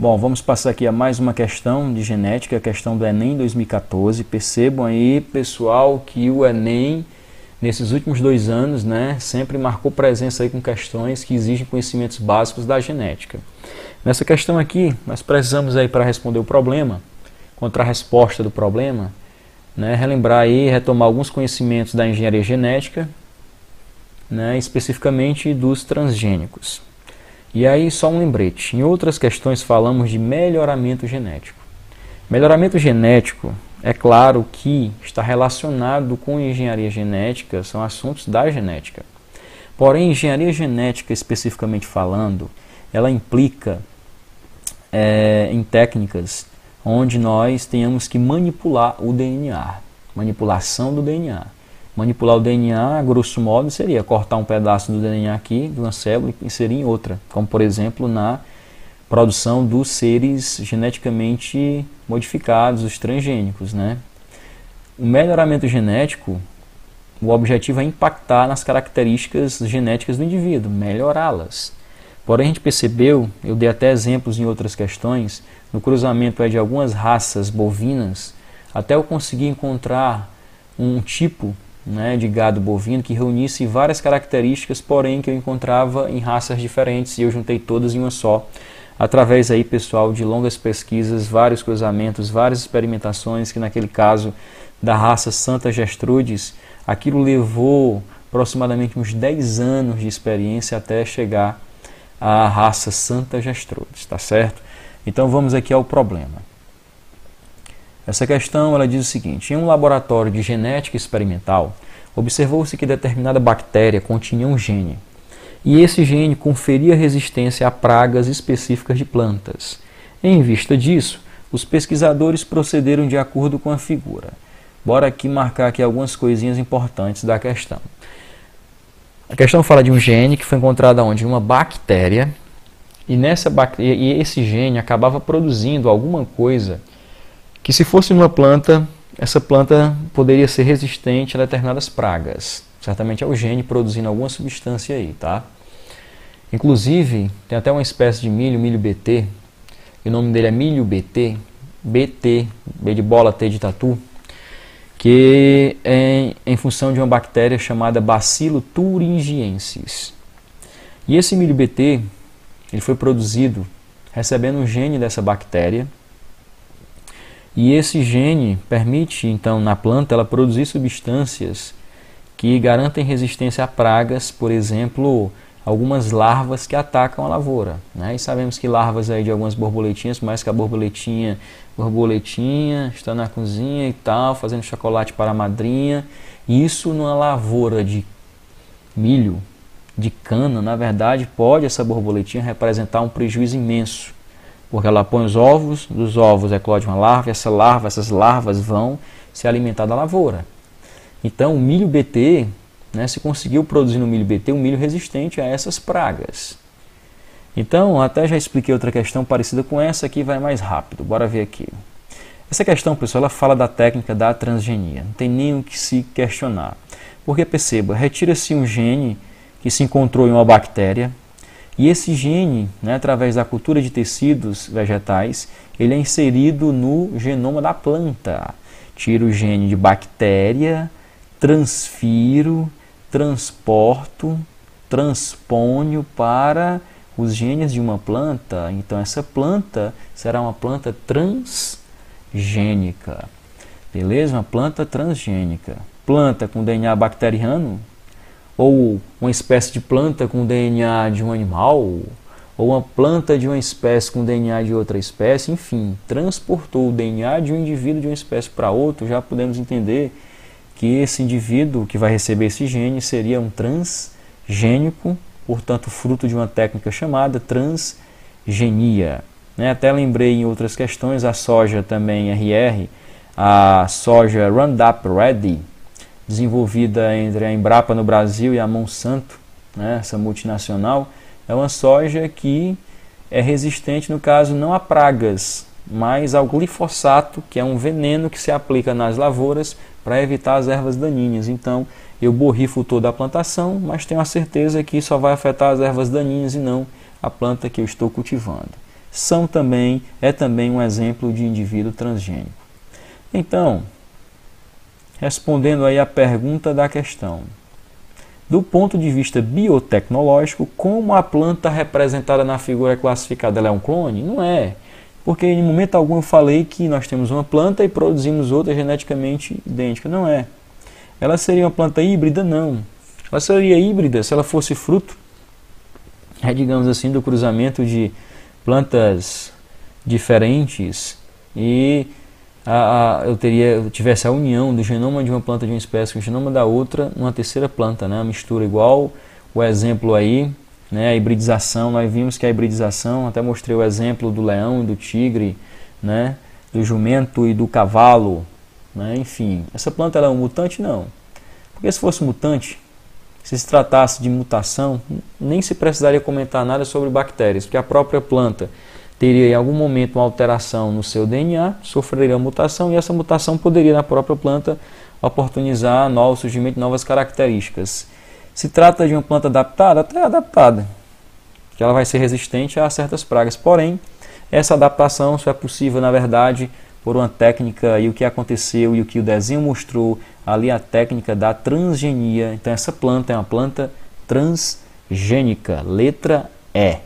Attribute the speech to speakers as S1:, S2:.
S1: Bom, vamos passar aqui a mais uma questão de genética, a questão do Enem 2014. Percebam aí, pessoal, que o Enem, nesses últimos 2 anos, sempre marcou presença aí com questões que exigem conhecimentos básicos da genética. Nessa questão aqui, nós precisamos aí para responder o problema, encontrar a resposta do problema, relembrar aí, retomar alguns conhecimentos da engenharia genética, especificamente dos transgênicos. E aí só um lembrete, em outras questões falamos de melhoramento genético. Melhoramento genético, é claro que está relacionado com engenharia genética, são assuntos da genética. Porém, engenharia genética especificamente falando, ela implica em técnicas onde nós tenhamos que manipular o DNA, manipulação do DNA. Manipular o DNA, a grosso modo, seria cortar um pedaço do DNA aqui, de uma célula, e inserir em outra. Como, por exemplo, na produção dos seres geneticamente modificados, os transgênicos. O melhoramento genético, o objetivo é impactar nas características genéticas do indivíduo, melhorá-las. Porém, a gente percebeu, eu dei até exemplos em outras questões, no cruzamento de algumas raças bovinas, até eu conseguir encontrar um tipo de gado bovino que reunisse várias características, porém que eu encontrava em raças diferentes, e eu juntei todas em uma só, através aí, pessoal, de longas pesquisas, vários cruzamentos, várias experimentações, que naquele caso da raça Santa Gertrudes, aquilo levou aproximadamente uns 10 anos de experiência até chegar à raça Santa Gertrudes, tá certo? Então vamos aqui ao problema. Essa questão ela diz o seguinte: em um laboratório de genética experimental, observou-se que determinada bactéria continha um gene, e esse gene conferia resistência a pragas específicas de plantas. Em vista disso, os pesquisadores procederam de acordo com a figura. Bora aqui marcar aqui algumas coisinhas importantes da questão. A questão fala de um gene que foi encontrado onde? Em uma bactéria, e esse gene acabava produzindo alguma coisa que, se fosse uma planta, essa planta poderia ser resistente a determinadas pragas. Certamente é o gene produzindo alguma substância aí, tá? Inclusive, tem até uma espécie de milho, milho BT, e o nome dele é milho BT, BT, B de bola, T de tatu, que é em função de uma bactéria chamada Bacillus thuringiensis. E esse milho BT, ele foi produzido recebendo um gene dessa bactéria, e esse gene permite, então, na planta, ela produzir substâncias que garantem resistência a pragas, por exemplo, algumas larvas que atacam a lavoura. E sabemos que larvas aí de algumas borboletinhas, mais que a borboletinha está na cozinha e tal, fazendo chocolate para a madrinha. Isso numa lavoura de milho, de cana, na verdade, pode essa borboletinha representar um prejuízo imenso. Porque ela põe os ovos, dos ovos eclode uma larva, essas larvas vão se alimentar da lavoura. Então o milho BT, se conseguiu produzir no milho BT um milho resistente a essas pragas. Então, até já expliquei outra questão parecida com essa, aqui vai mais rápido, bora ver aqui. Essa questão, pessoal, ela fala da técnica da transgenia, não tem nem o que se questionar. Porque, perceba, retira-se um gene que se encontrou em uma bactéria, e esse gene, através da cultura de tecidos vegetais, ele é inserido no genoma da planta. Tiro o gene de bactéria, transfiro, transporto, transponho para os genes de uma planta. Então essa planta será uma planta transgênica. Beleza? Uma planta transgênica. Planta com DNA bacteriano, ou uma espécie de planta com DNA de um animal, ou uma planta de uma espécie com DNA de outra espécie, enfim, transportou o DNA de um indivíduo de uma espécie para outro, já podemos entender que esse indivíduo que vai receber esse gene seria um transgênico, portanto fruto de uma técnica chamada transgenia. Até lembrei em outras questões, a soja também RR, a soja Roundup Ready, desenvolvida entre a Embrapa no Brasil e a Monsanto, essa multinacional, é uma soja que é resistente, no caso, não a pragas, mas ao glifosato, que é um veneno que se aplica nas lavouras para evitar as ervas daninhas. Então, eu borrifo toda a plantação, mas tenho a certeza que só vai afetar as ervas daninhas e não a planta que eu estou cultivando. é também um exemplo de indivíduo transgênico. Então, respondendo aí a pergunta da questão, do ponto de vista biotecnológico, como a planta representada na figura é classificada? Ela é um clone? Não é. Porque em momento algum eu falei que nós temos uma planta e produzimos outra geneticamente idêntica. Não é. Ela seria uma planta híbrida? Não. Ela seria híbrida se ela fosse fruto, digamos assim, do cruzamento de plantas diferentes e eu tivesse a união do genoma de uma planta de uma espécie com o genoma da outra numa terceira planta, né? Uma mistura igual o exemplo aí, né? A hibridização, nós vimos que a hibridização, até mostrei o exemplo do leão e do tigre, né? Do jumento e do cavalo, né? Enfim, essa planta ela é um mutante? Não. Porque se fosse mutante, se tratasse de mutação, nem se precisaria comentar nada sobre bactérias, porque a própria planta teria em algum momento uma alteração no seu DNA, sofreria mutação, e essa mutação poderia na própria planta oportunizar o surgimento de novas características. Se trata de uma planta adaptada, até adaptada, que ela vai ser resistente a certas pragas, porém, essa adaptação só é possível, na verdade, por uma técnica, e o que aconteceu e o que o desenho mostrou ali, a técnica da transgenia. Então essa planta é uma planta transgênica, letra E.